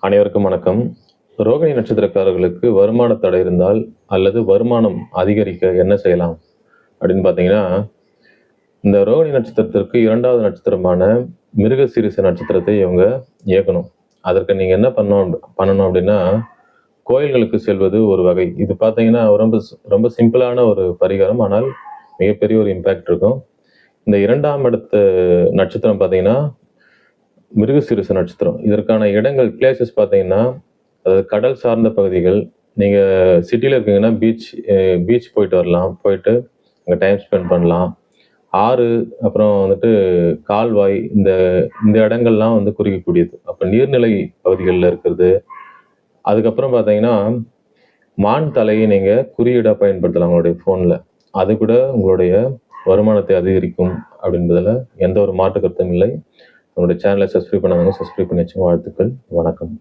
அனைவருக்கும் வணக்கம். ரோகிணி நட்சத்திரக்காரர்களுக்கு வருமான தடை இருந்தால் அல்லது வருமானம் அதிகரிக்க என்ன செய்யலாம்? அப்படின்னு பார்த்தீங்கன்னா, இந்த ரோகிணி நட்சத்திரத்திற்கு 2வது நட்சத்திரமான மிருகசீரிஷ நட்சத்திரத்தை இவங்க இயக்கணும். அதற்கு நீங்க என்ன பண்ணணும் அப்படின்னா, கோயில்களுக்கு செல்வது ஒரு வகை. இது பார்த்தீங்கன்னா, ரொம்ப ரொம்ப சிம்பிளான ஒரு பரிகாரம். ஆனால் மிகப்பெரிய ஒரு இம்பாக்ட் இருக்கும். இந்த 2ஆம் இடத்து நட்சத்திரம் பார்த்தீங்கன்னா, மிருகசீரிஷ நட்சத்திரம். இதற்கான இடங்கள் பிளேஸஸ் பார்த்தீங்கன்னா, அதாவது கடல் சார்ந்த பகுதிகள். நீங்க சிட்டில இருக்கீங்கன்னா பீச் போயிட்டு வரலாம். போயிட்டு அங்க டைம் ஸ்பெண்ட் பண்ணலாம். ஆறு, அப்புறம் வந்துட்டு கால்வாய் இந்த இந்த இடங்கள்லாம் வந்து குறிக்கக்கூடியது. அப்ப நீர்நிலை பகுதிகள்ல இருக்கிறது. அதுக்கப்புறம் பார்த்தீங்கன்னா, மான் தலையை நீங்க குறியீடா பயன்படுத்தலாம் உங்களுடைய ஃபோன்ல. அது கூட உங்களுடைய வருமானத்தை அதிகரிக்கும் அப்படின்றதுல எந்த ஒரு மாற்று கருத்தும் இல்லை. நம்முடைய சேனலை சப்ஸ்கிரைப் பண்ணாதவங்க சப்ஸ்கிரைப் பண்ணி வச்சுக்கோங்க. வாழ்த்துக்கள். வணக்கம்.